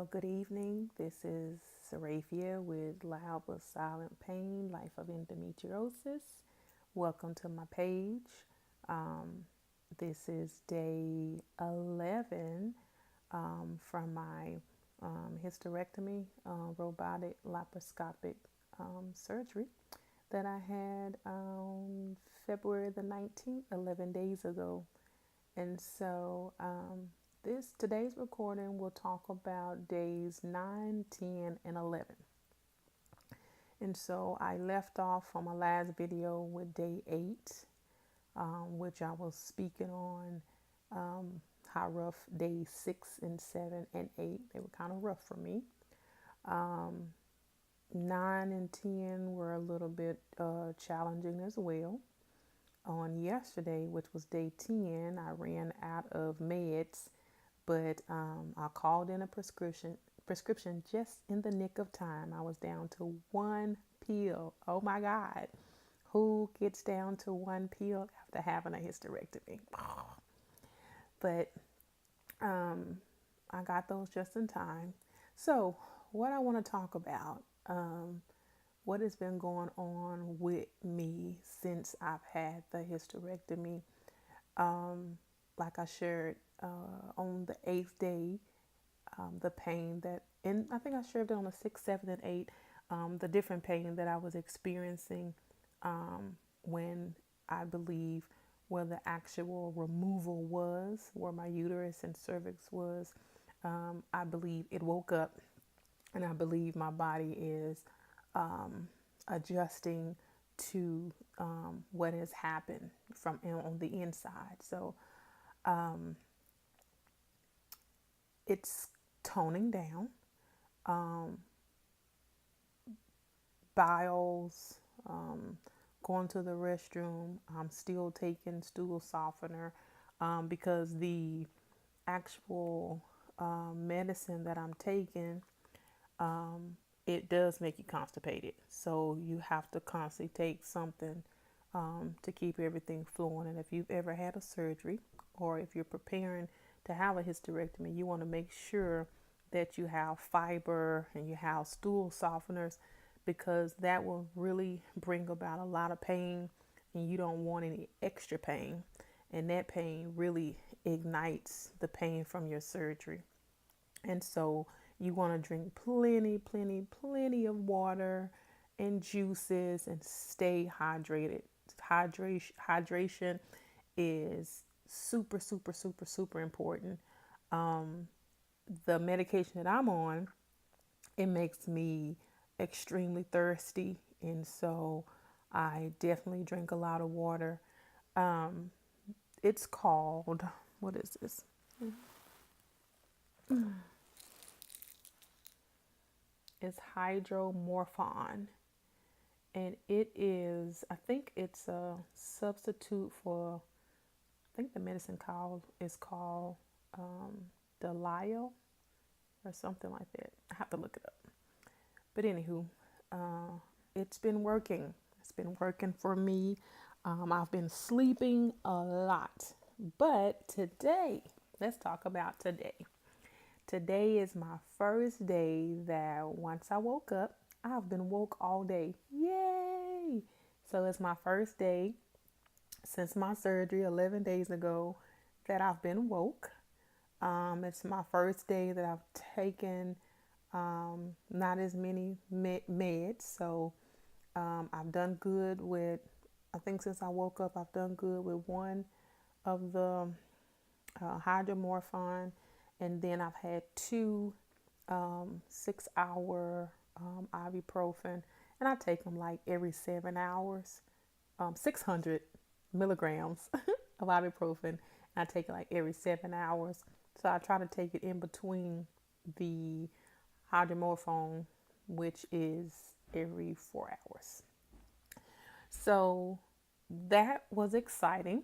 Well, good evening. This is Seraphia with Loud but Silent Pain, Life of Endometriosis. Welcome to my page. This is day 11 from my hysterectomy robotic laparoscopic surgery that I had on February the 19th, 11 days ago. And so today's recording will talk about days 9, 10, and 11. And so I left off from my last video with day 8, which I was speaking on how rough days 6 and 7 and 8, they were kind of rough for me. 9 and 10 were a little bit challenging as well. On yesterday, which was day 10, I ran out of meds, but I called in a prescription just in the nick of time. I was down to one pill. Oh my God. Who gets down to one pill after having a hysterectomy? But I got those just in time. So what I want to talk about, what has been going on with me since I've had the hysterectomy. Like I shared on the 8th day, the pain that, and I think I shared it on the 6th, 7th, and 8th, the different pain that I was experiencing when I believe where the actual removal was, where my uterus and cervix was. I believe it woke up, and I believe my body is adjusting to what has happened from on the inside. So it's toning down. Bowels, going to the restroom. I'm still taking stool softener because the actual medicine that I'm taking, it does make you constipated. So you have to constantly take something to keep everything flowing. And if you've ever had a surgery or if you're preparing to have a hysterectomy, you want to make sure that you have fiber and you have stool softeners, because that will really bring about a lot of pain and you don't want any extra pain. And that pain really ignites the pain from your surgery. And so you want to drink plenty of water and juices and stay hydrated. Hydration is super important. The medication that I'm on, it makes me extremely thirsty, and so I definitely drink a lot of water. It's called, what is this? It's hydromorphone, and it is, I think it's a substitute for, I think the medicine is called Delisle or something like that. I have to look it up. But anywho, it's been working. It's been working for me. I've been sleeping a lot. But today, let's talk about today. Today is my first day that once I woke up, I've been woke all day. Yay! So it's my first day since my surgery 11 days ago that I've been woke. It's my first day that I've taken not as many meds. So I've done good with, I think since I woke up, I've done good with one of the hydromorphone. And then I've had 2 6-hour ibuprofen. And I take them like every 7 hours, 600 milligrams of ibuprofen. And I take it like every 7 hours. So I try to take it in between the hydromorphone, which is every 4 hours. So that was exciting.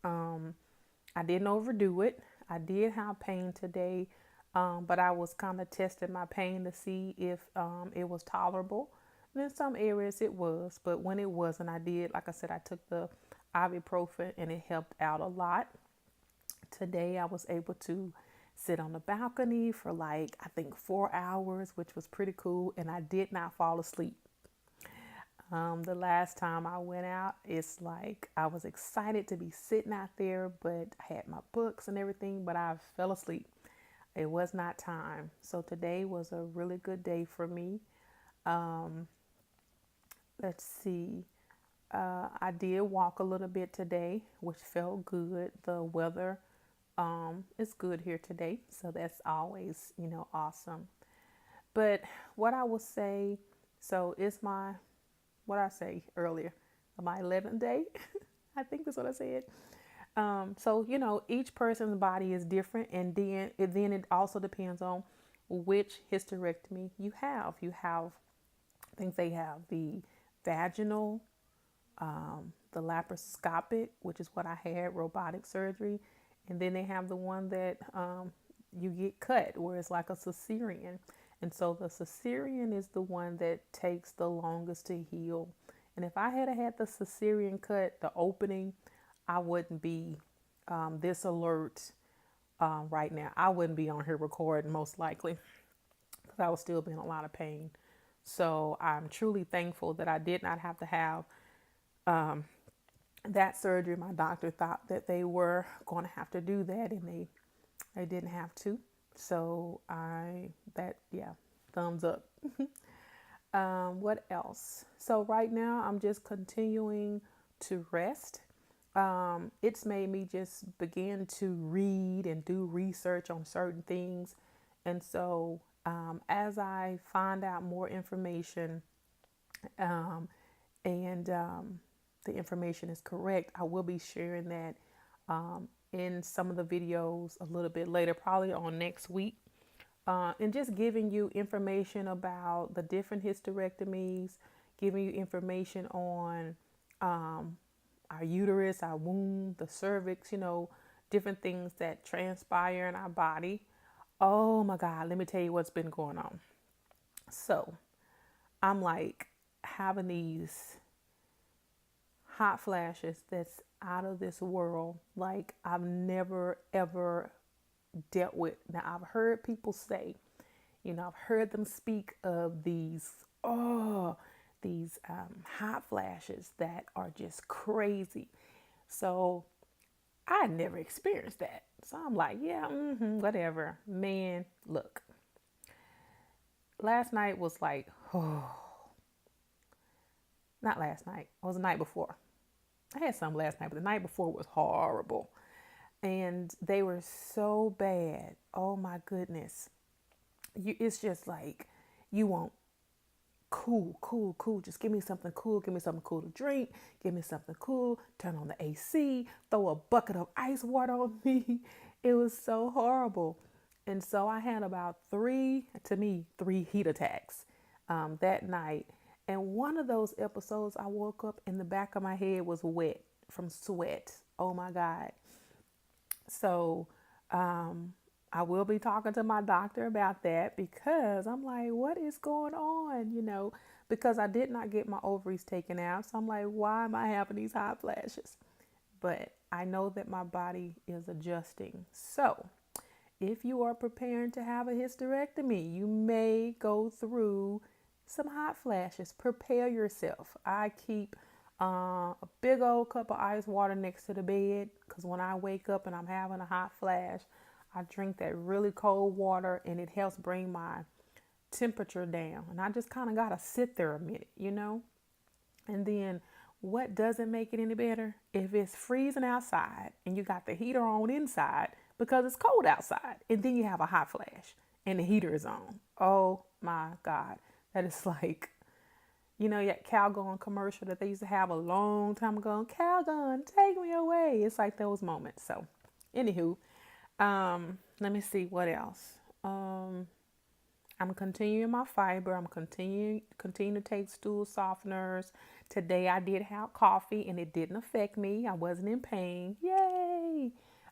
I didn't overdo it. I did have pain today, but I was kind of testing my pain to see if it was tolerable. And in some areas it was, but when it wasn't, I did, like I said, I took the ibuprofen and it helped out a lot. Today I was able to sit on the balcony for like, I think 4 hours, which was pretty cool. And I did not fall asleep. The last time I went out, it's like I was excited to be sitting out there, but I had my books and everything, but I fell asleep. It was not time. So today was a really good day for me. Um, let's see. I did walk a little bit today, which felt good. The weather is good here today, so that's always, awesome. But what I will say, so it's my, what I say earlier, my 11th day. I think that's what I said. So each person's body is different, and then it also depends on which hysterectomy you have. I think they have the vaginal, the laparoscopic, which is what I had, robotic surgery, and then they have the one that you get cut, where it's like a cesarean. And so the cesarean is the one that takes the longest to heal. And if I had the cesarean cut, the opening, I wouldn't be this alert right now. I wouldn't be on here recording, most likely, because I would still be in a lot of pain. So I'm truly thankful that I did not have to have that surgery. My doctor thought that they were going to have to do that, and they didn't have to. So thumbs up. What else? So right now I'm just continuing to rest. It's made me just begin to read and do research on certain things. And so as I find out more information, and the information is correct, I will be sharing that in some of the videos a little bit later, probably on next week. And just giving you information about the different hysterectomies, giving you information on our uterus, our womb, the cervix, different things that transpire in our body. Oh my God, let me tell you what's been going on. So I'm like having these hot flashes that's out of this world, like I've never ever dealt with. Now I've heard people say, I've heard them speak of these hot flashes that are just crazy. So I never experienced that. So I'm like, yeah, whatever. Man, look, last night was like, not last night. It was the night before. I had some last night, but the night before was horrible. And they were so bad. Oh my goodness. It's just like, you want cool. Just give me something cool. Give me something cool to drink. Give me something cool. Turn on the AC. Throw a bucket of ice water on me. It was so horrible. And so I had about three heat attacks that night. And one of those episodes, I woke up and the back of my head was wet from sweat. Oh my God. So I will be talking to my doctor about that, because I'm like, what is going on? Because I did not get my ovaries taken out. So I'm like, why am I having these hot flashes? But I know that my body is adjusting. So if you are preparing to have a hysterectomy, you may go through some hot flashes. Prepare yourself. I keep a big old cup of ice water next to the bed, because when I wake up and I'm having a hot flash, I drink that really cold water, and it helps bring my temperature down. And I just kind of got to sit there a minute, And then what doesn't make it any better? If it's freezing outside and you got the heater on inside because it's cold outside, and then you have a hot flash and the heater is on. Oh my God. That is like, that Calgon commercial that they used to have a long time ago. Calgon, take me away. It's like those moments. So anywho, let me see what else. I'm continuing my fiber. I'm continuing to take stool softeners. Today I did have coffee and it didn't affect me. I wasn't in pain. Yay!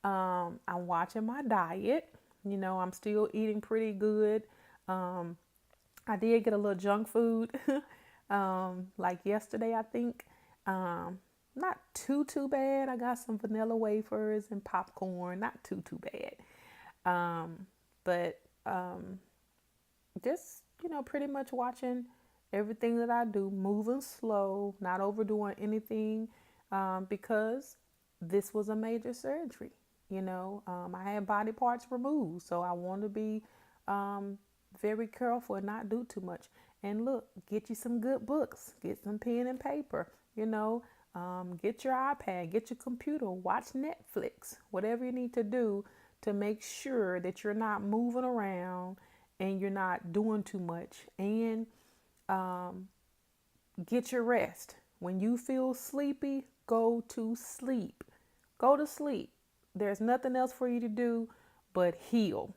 I'm watching my diet. I'm still eating pretty good. I did get a little junk food, like yesterday, I think. Not too bad. I got some vanilla wafers and popcorn. Not too bad. Um, but just, pretty much watching everything that I do, moving slow, not overdoing anything, because this was a major surgery. I had body parts removed, so I want to be very careful and not do too much. And look, get you some good books, get some pen and paper, get your iPad, get your computer, watch Netflix, whatever you need to do to make sure that you're not moving around and you're not doing too much. And get your rest. When you feel sleepy, go to sleep. Go to sleep. There's nothing else for you to do but heal.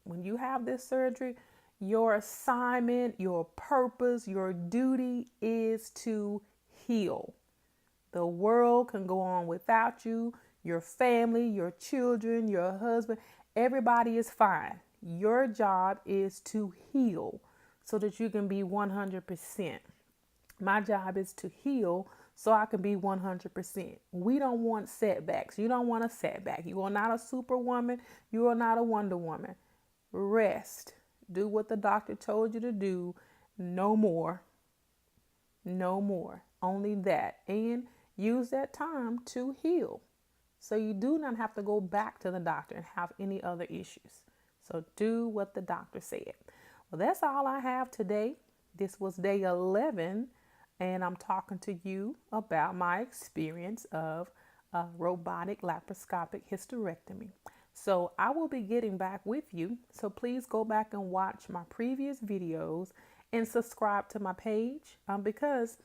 When you have this surgery, your assignment, your purpose, your duty is to heal. The world can go on without you, your family, your children, your husband. Everybody is fine. Your job is to heal so that you can be 100%. My job is to heal so I can be 100%. We don't want setbacks. You don't want a setback. You are not a superwoman. You are not a Wonder Woman. Rest. Do what the doctor told you to do. No more. No more. Only that. And use that time to heal. So you do not have to go back to the doctor and have any other issues. So do what the doctor said. Well, that's all I have today. This was day 11, and I'm talking to you about my experience of robotic laparoscopic hysterectomy. So I will be getting back with you. So please go back and watch my previous videos and subscribe to my page, because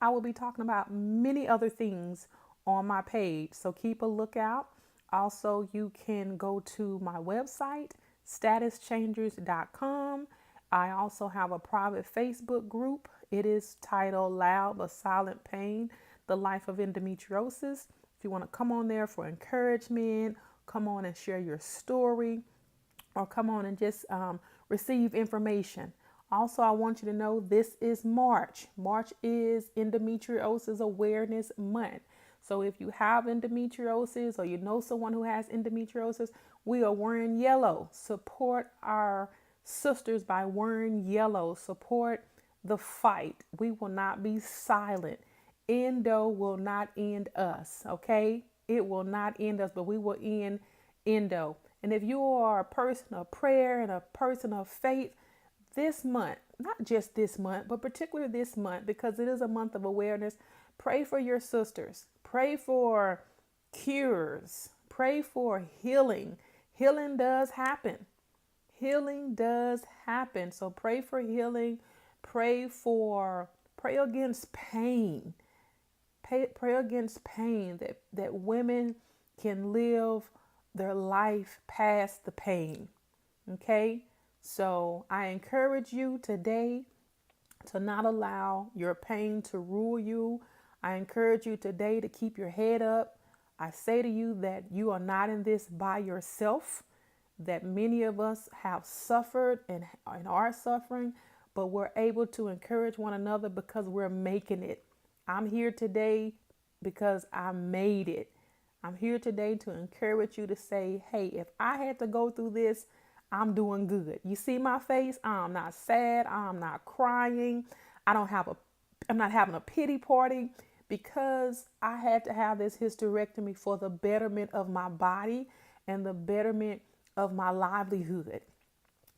I will be talking about many other things on my page. So keep a lookout. Also, you can go to my website, statuschangers.com. I also have a private Facebook group. It is titled Loud but Silent Pain, The Life of Endometriosis. If you want to come on there for encouragement, come on and share your story, or come on and just receive information. Also, I want you to know this is March. March is Endometriosis Awareness Month. So if you have endometriosis or you know someone who has endometriosis, we are wearing yellow. Support our sisters by wearing yellow. Support the fight. We will not be silent. Endo will not end us, okay? It will not end us, but we will end endo. And if you are a person of prayer and a person of faith, this month, not just this month, but particularly this month, because it is a month of awareness, pray for your sisters. Pray for cures. Pray for healing. Healing does happen. Healing does happen. So pray for healing. Pray against pain. Pray against pain, that women can live their life past the pain. Okay? So I encourage you today to not allow your pain to rule you. I encourage you today to keep your head up. I say to you that you are not in this by yourself, that many of us have suffered and are suffering, but we're able to encourage one another because we're making it. I'm here today because I made it. I'm here today to encourage you to say, hey, if I had to go through this, I'm doing good. You see my face? I'm not sad. I'm not crying. I'm not having a pity party, because I had to have this hysterectomy for the betterment of my body and the betterment of my livelihood.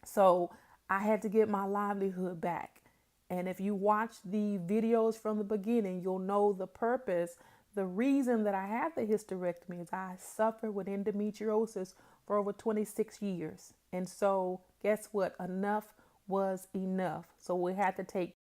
So I had to get my livelihood back. And if you watch the videos from the beginning, you'll know the purpose. The reason that I had the hysterectomy is I suffered with endometriosis for over 26 years. And so guess what? Enough was enough. So we had to take